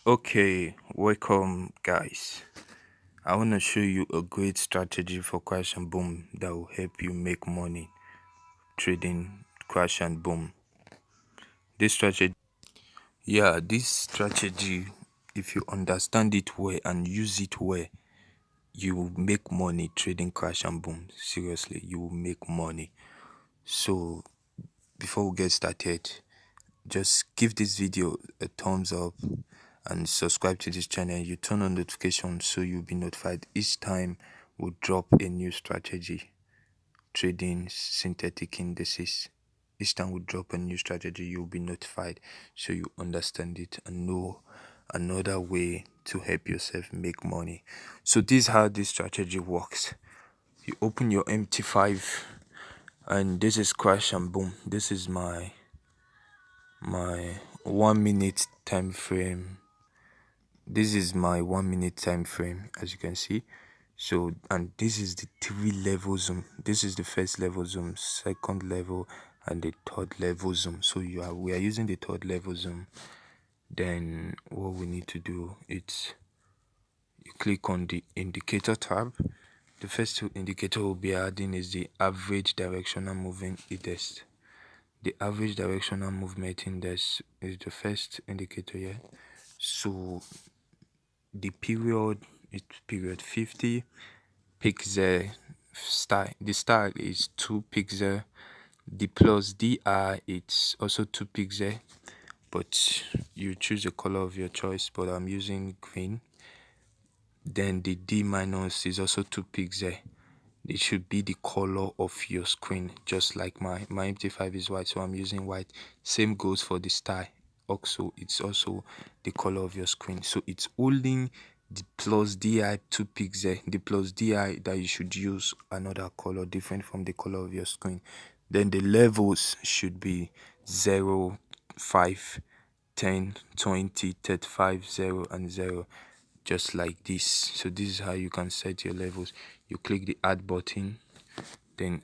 Okay, welcome guys. I want to show you a great strategy for crash and boom that will help you make money trading crash and boom. This strategy, if you understand it well and use it well, you will make money trading crash and boom. Seriously, you will make money. So before we get started, just give this video a thumbs up and subscribe to this channel. You turn on notifications so you'll be notified each time we drop a new strategy trading synthetic indices. Each time we drop a new strategy, you'll be notified so you understand it and know another way to help yourself make money. So this is how this strategy works. You open your MT5 and this is crash and boom. This is my 1 minute time frame. This is my 1 minute time frame, as you can see. So, and this is the 3 level zoom. This is the first level zoom, second level, and the third level zoom. So we are using the third level zoom. Then what we need to do is you click on the indicator tab. The first two indicator we'll be adding is the average directional moving index. The average directional movement index is the first indicator here. So the period is period 50 pixel style. The style is 2 pixel. The plus di, it's also 2 pixel, but you choose the color of your choice, but I'm using green. Then the d minus is also 2 pixel. It should be the color of your screen, just like my MT5 is white, so I'm using white. Same goes for the style. Also, it's also the color of your screen, so it's holding the plus di 2 pixel. The plus di that you should use another color different from the color of your screen. Then the levels should be 0, 5, 10, 20, 35, 0 and 0, just like this. So this is how you can set your levels. You click the add button, then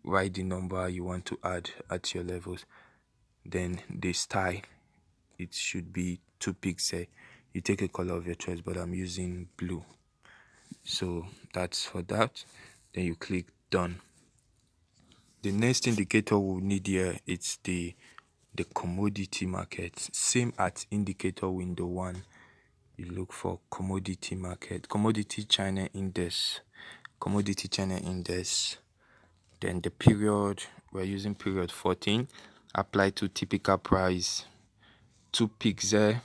write the number you want to add at your levels. Then the style, it should be 2 pixel. You take a color of your choice, but I'm using blue. So that's for that. Then you click done. The next indicator we'll need here, it's the commodity market. Same at indicator window 1. You look for commodity market, commodity China index, commodity China index. Then the period, we're using period 14. Apply to typical price, 2 pixel.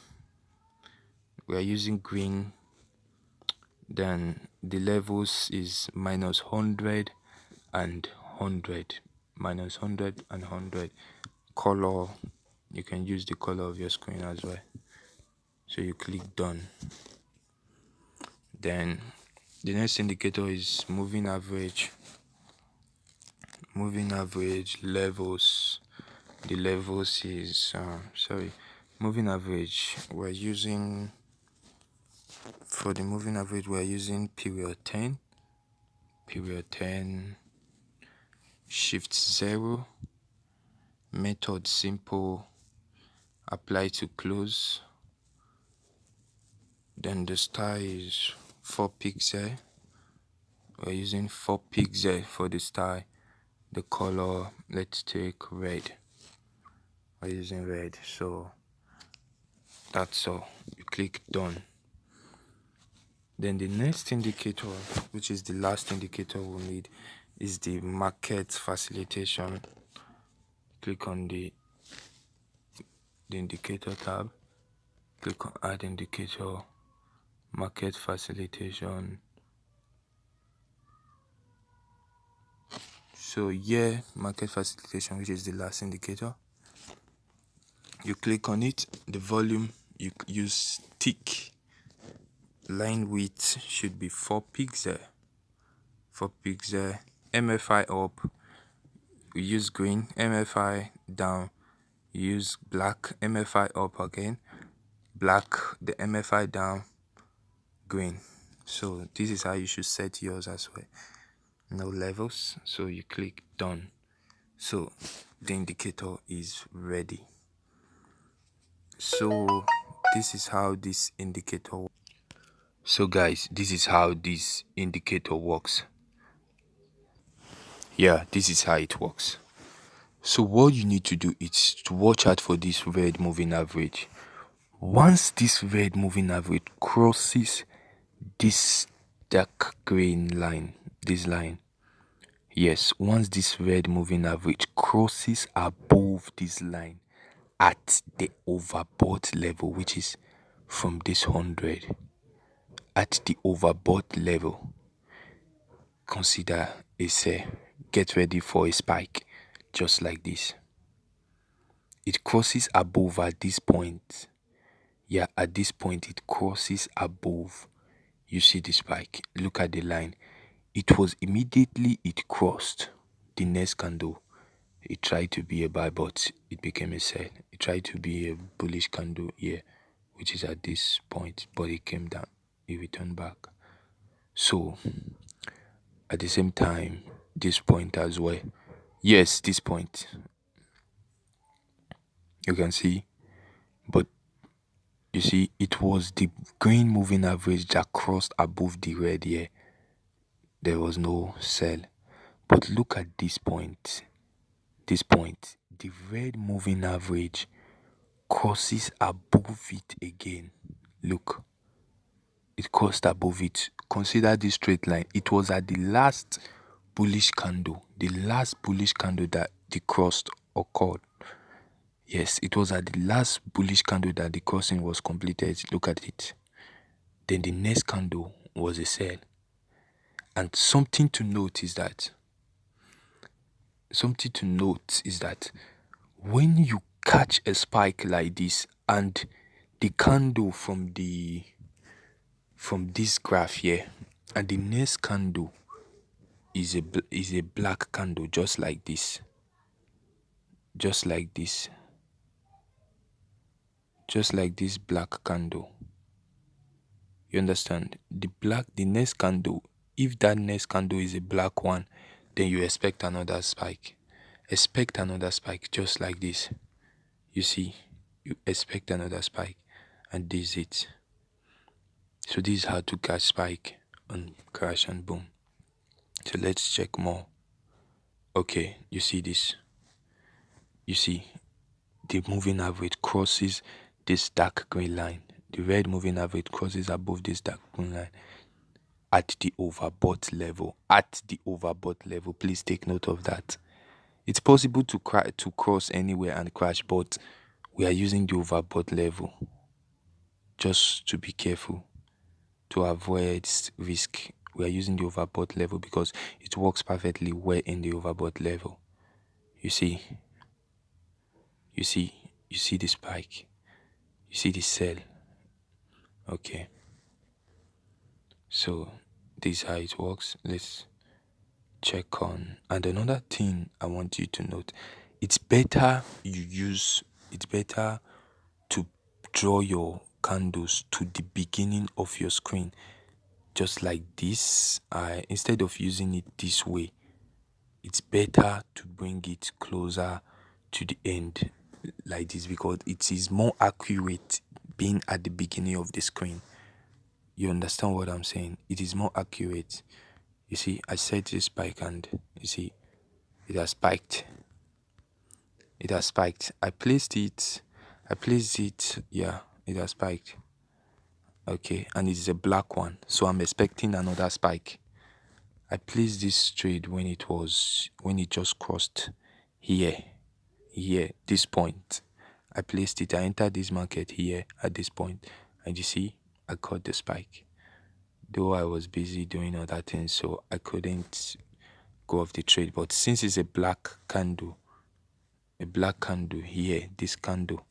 We're using green. Then the levels is minus 100 and 100, minus 100 and 100. Color, you can use the color of your screen as well. So you click done. Then the next indicator is moving average. Moving average levels. The levels is moving average. We're using, for the moving average, we're using period 10. Period 10. Shift 0. Method simple. Apply to close. Then the style is 4 pixel. We're using 4 pixel for the style. The color, let's take red. We're using red. So that's all. You click done. Then the next indicator, which is the last indicator we'll need, is the market facilitation. Click on the indicator tab. Click on add indicator, market facilitation. So yeah, market facilitation, which is the last indicator. You click on it. The volume, you use tick. Line width should be 4 pixel. 4 pixel. MFI up, we use green. MFI down, you use black. MFI up again, black. The MFI down, green. So this is how you should set yours as well. No levels. So you click done. So the indicator is ready. So this is how this indicator. So guys, this is how this indicator works. Yeah, this is how it works. So what you need to do is to watch out for this red moving average. Once this red moving average crosses this dark green line, this line, yes, once this red moving average crosses above this line at the overbought level, which is from this 100, at the overbought level, consider a sell. Get ready for a spike, just like this. It crosses above at this point. Yeah, at this point it crosses above. You see the spike. Look at the line. It was immediately it crossed the next candle. It tried to be a buy, but it became a sell. It tried to be a bullish candle here, which is at this point, but it came down. It returned back. So at the same time, this point as well. Yes, this point. You can see, but you see, it was the green moving average that crossed above the red here. There was no sell. But look at this point. This point, the red moving average crosses above it again. Look, it crossed above it. Consider this straight line. It was at the last bullish candle, the last bullish candle that the cross occurred. Yes, it was at the last bullish candle that the crossing was completed. Look at it. Then the next candle was a sell. And something to note is that when you catch a spike like this and the candle from this graph here and the next candle is a black candle, just like this, just like this black candle, you understand? The next candle, if that next candle is a black one, then you expect another spike. Expect another spike, just like this. You see, you expect another spike, and this is it. So this is how to catch spike and crash and boom. So let's check more. Okay, you see this. You see, the moving average crosses this dark green line. The red moving average crosses above this dark green line at the overbought level. At the overbought level, please take note of that. It's possible to cross anywhere and crash, but we are using the overbought level just to be careful, to avoid risk. We are using the overbought level because it works perfectly well in the overbought level. You see the spike. You see the sell. Okay. So this is how it works. Let's check on. And another thing I want you to note, it's better to draw your candles to the beginning of your screen, just like this. Instead of using it this way, it's better to bring it closer to the end like this, because it is more accurate being at the beginning of the screen. You understand what I'm saying? It is more accurate. You see, I set this spike and you see it has spiked. It has spiked. I placed it. Yeah, it has spiked. Okay, and it's a black one, so I'm expecting another spike. I placed this trade when it just crossed here, this point. I placed it. I entered this market here at this point, and you see, I caught the spike. Though I was busy doing other things, so I couldn't go off the trade. But since it's a black candle here, this candle,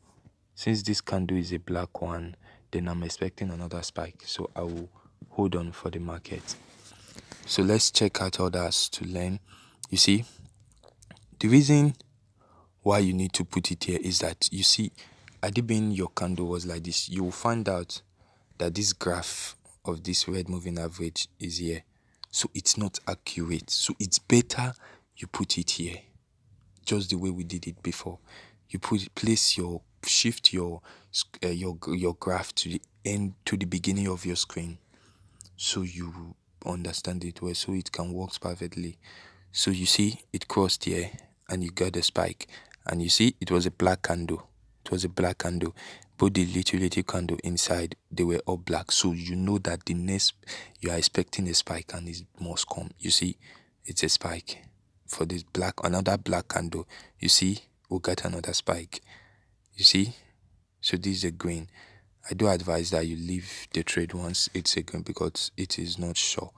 since this candle is a black one, then I'm expecting another spike. So I will hold on for the market. So let's check out others to learn. You see, the reason why you need to put it here is that, you see, Adibin, your candle was like this. You will find out that this graph of this red moving average is here. So it's not accurate. So it's better you put it here, just the way we did it before. You place your shift your graph to the end, to the beginning of your screen, so you understand it well, so it can work perfectly. So you see it crossed here and you got a spike, and you see it was a black candle. It was a black candle. Both the little candle inside, they were all black. So you know that the next you are expecting a spike and it must come. You see, it's a spike for this black, another black candle. You see, we got another spike. You see, so this is a green. I do advise that you leave the trade once it's a green, because it is not sure.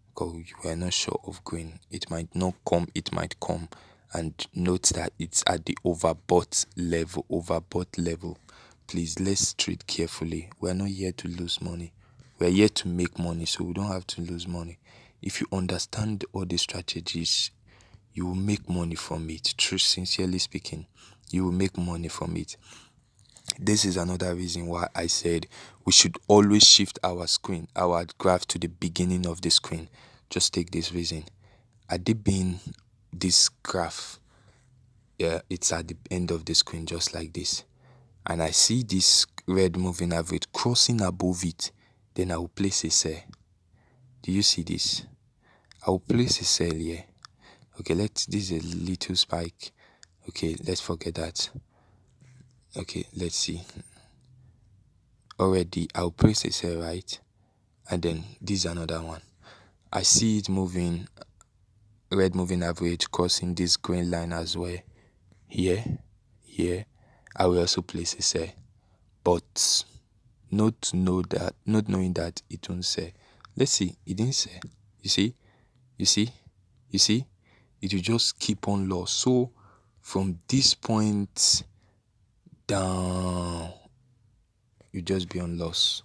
Because we are not sure of green. It might not come, it might come. And note that it's at the overbought level. Overbought level. Please, let's trade carefully. We are not here to lose money. We are here to make money, so we don't have to lose money. If you understand all the strategies, you will make money from it. True, sincerely speaking, you will make money from it. This is another reason why I said we should always shift our screen, our graph, to the beginning of the screen. Just take this reason. Had it been this graph, yeah, it's at the end of the screen just like this, and I see this red moving average crossing above it, then I will place a sell. Do you see this? I will place a sell here. Okay, this is a little spike. Okay, let's forget that. Okay, let's see. Already I'll place a sell, right? And then this is another one. I see it moving, red moving average crossing this green line as well. Here, I will also place a sell, but not knowing that it won't sell. Let's see, it didn't sell. You see, it will just keep on loss. So from this point down, you just be on loss.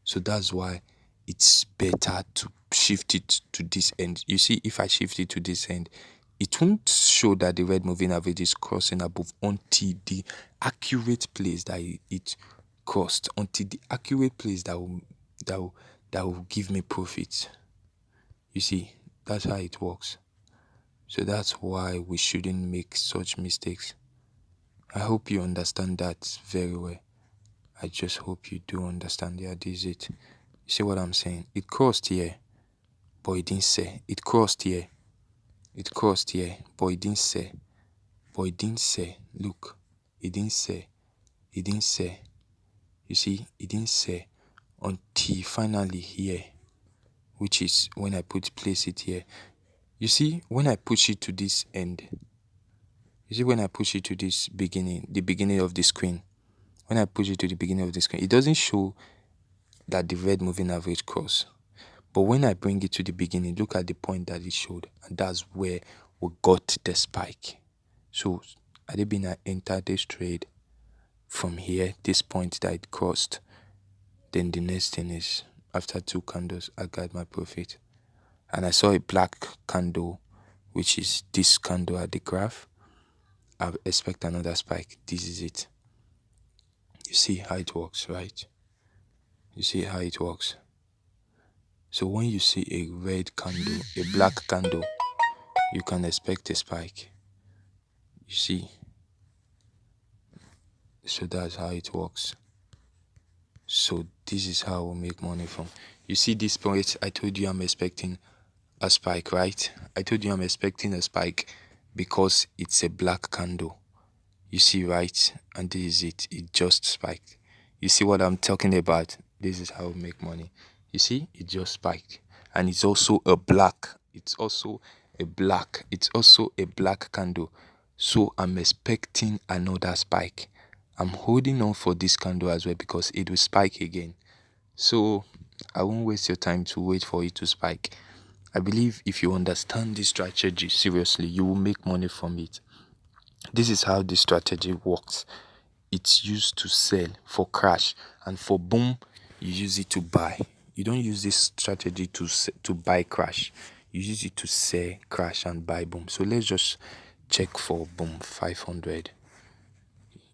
So that's why it's better to shift it to this end. You see, if I shift it to this end, it won't show that the red moving average is crossing above until the accurate place that it crossed, until the accurate place that will give me profit. You see, that's how it works. So that's why we shouldn't make such mistakes. I hope you understand that very well. I just hope you do understand. Yeah, this is it. You see what I'm saying? It crossed here, but it didn't say. It crossed here. It crossed here, but it didn't say. But it didn't say. Look, it didn't say. It didn't say. You see, it didn't say until finally here, which is when I place it here. You see, when I push it to this end, you see when I push it to this beginning, the beginning of the screen, when I push it to the beginning of the screen, it doesn't show that the red moving average cross. But when I bring it to the beginning, look at the point that it showed, and that's where we got the spike. So had it been I entered this trade from here, this point that it crossed, then the next thing is after 2 candles, I got my profit. And I saw a black candle, which is this candle at the graph. I expect another spike. This is it. You see how it works, right? You see how it works. So when you see a red candle, a black candle, you can expect a spike. You see? So that's how it works. So this is how we make money from. You see this point, I told you I'm expecting a spike, right? I told you I'm expecting a spike because it's a black candle. You see, right? And this is it. It just spiked. You see what I'm talking about? This is how we make money. You see, it just spiked. And it's also a black. It's also a black. It's also a black candle. So I'm expecting another spike. I'm holding on for this candle as well because it will spike again. So I won't waste your time to wait for it to spike. I believe if you understand this strategy seriously, you will make money from it. This is how this strategy works. It's used to sell for crash, and for boom, you use it to buy. You don't use this strategy to buy crash. You use it to sell crash and buy boom. So let's just check for boom 500.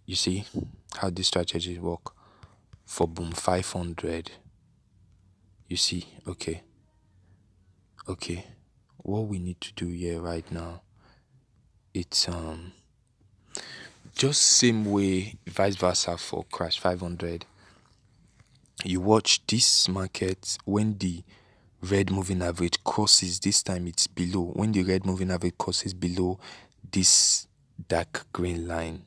You see how this strategy work for boom 500. You see, okay. What we need to do here right now, it's Just same way, vice versa for crash 500. You watch this market when the red moving average crosses, this time it's below. When the red moving average crosses below this dark green line,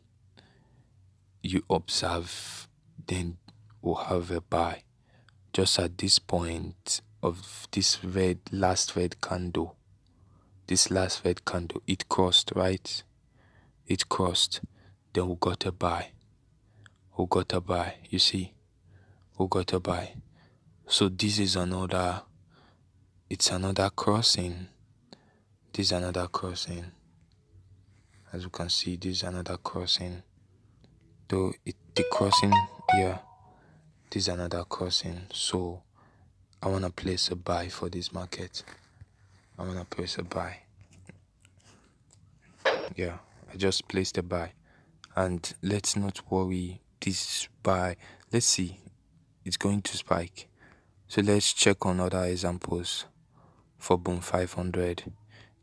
you observe, then we'll have a buy. Just at this point of this last red candle, it crossed, right? It crossed. Then we got a buy. You see? We got a buy. So this is another crossing. This is another crossing. As you can see, this is another crossing. Though the crossing, yeah, this is another crossing. So I wanna place a buy for this market. Yeah, I just placed a buy. And let's not worry, this buy, let's see, it's going to spike. So let's check on other examples for boom 500.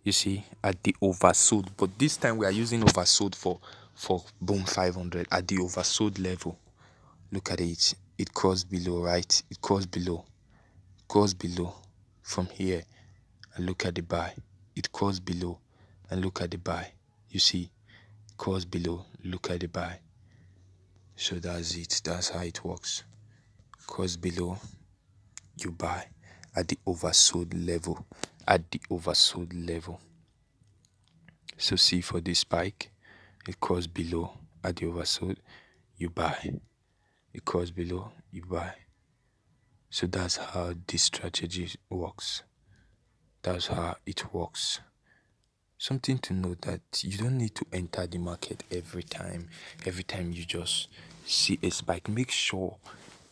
You see, at the oversold, but this time we are using oversold for boom 500 at the oversold level. Look at it. It crossed below, right? It crossed below from here, and look at the buy. It crossed below and look at the buy. You see, cross below, look at the buy. So that's it. That's how it works. Cross below, you buy at the oversold level. So see, for this spike, it crossed below at the oversold, you buy. It crossed below, you buy. So that's how this strategy works. That's how it works. Something to note, that you don't need to enter the market every time you just see a spike. Make sure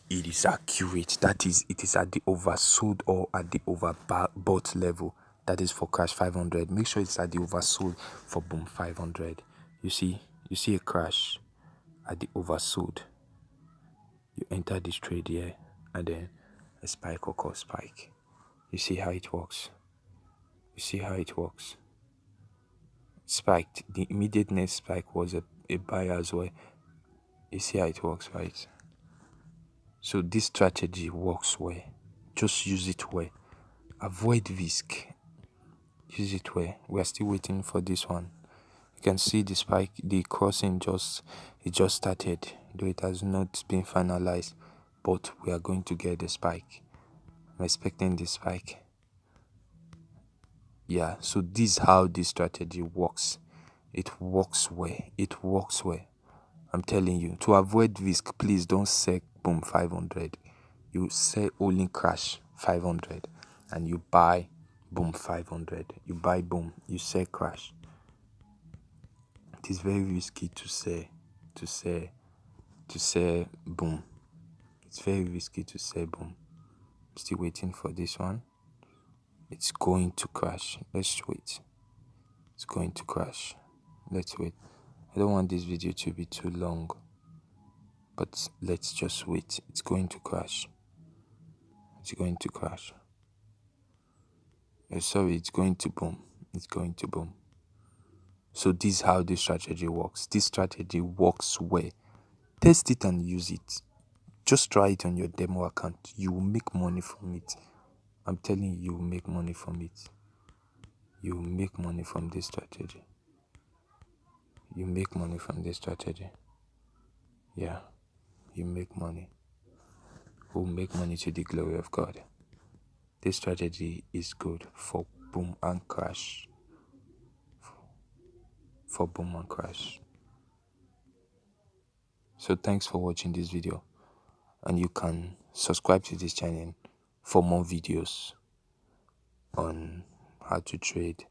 it is accurate. That is, it is at the oversold or at the overbought level. That is for crash 500. Make sure it's at the oversold for boom 500. You see a crash at the oversold. You enter this trade here, and then a spike or call spike. You see how it works. Spiked. The immediate next spike was a buy as well. You see how it works, right? So this strategy works well. Just use it well. Avoid risk. Use it well. We are still waiting for this one. You can see the spike, the crossing just started, though it has not been finalized, but we are going to get the spike. I'm expecting the spike. Yeah, so this is how this strategy works. It works well. I'm telling you, to avoid risk, please don't sell boom 500. You sell only crash 500, and you buy boom 500. You buy boom, you sell crash. It is very risky to sell boom. It's very risky to sell boom. Still waiting for this one. It's going to crash. Let's wait. It's going to crash. Let's wait. I don't want this video to be too long, but let's just wait. It's going to crash. It's going to boom. So this is how this strategy works. This strategy works well. Test it and use it. Just try it on your demo account. You will make money from it. I'm telling you, you will make money from it. You will make money from this strategy. Yeah, you make money. We'll make money to the glory of God. This strategy is good for boom and crash. So thanks for watching this video, and you can subscribe to this channel for more videos on how to trade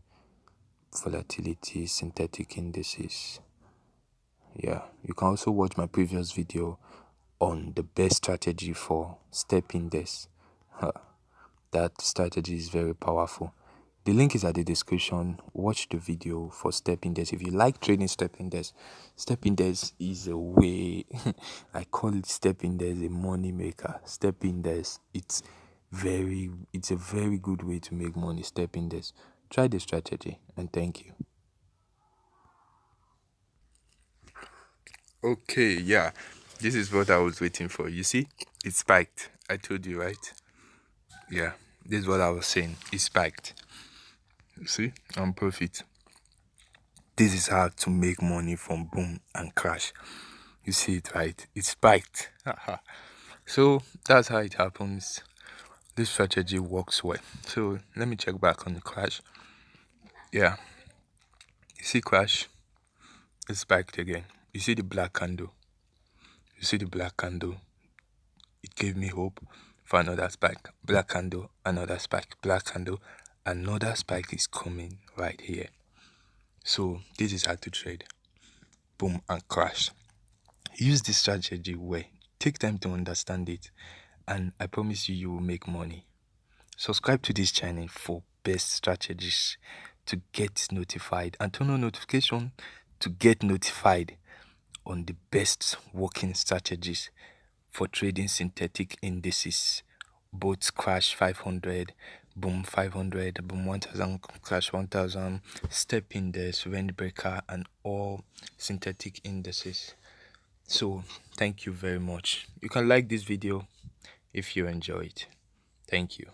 volatility, synthetic indices. Yeah, you can also watch my previous video on the best strategy for step index. That strategy is very powerful. The link is at the description. Watch the video for step index. If you like trading step index is a way. I call it step index a money maker. Step index, it's a very good way to make money. Step index. Try the strategy, and thank you. Okay, yeah. This is what I was waiting for. You see, it spiked. I told you, right? Yeah. This is what I was saying. It spiked. You see, on profit. This is how to make money from boom and crash. You see it, right? It spiked. So that's how it happens. This strategy works well. So let me check back on the crash. Yeah. You see crash? It spiked again. You see the black candle? You see the black candle? It gave me hope for another spike. Black candle, another spike. Black candle, another spike is coming right here. So this is how to trade. Boom and crash. Use this strategy well. Take time to understand it, and I promise you, you will make money. Subscribe to this channel for best strategies to get notified and turn on notification to get notified on the best working strategies for trading synthetic indices, both crash 500, boom 500, boom 1000, crash 1000, step index, wind breaker, and all synthetic indices. So thank you very much. You can like this video if you enjoy it. Thank you.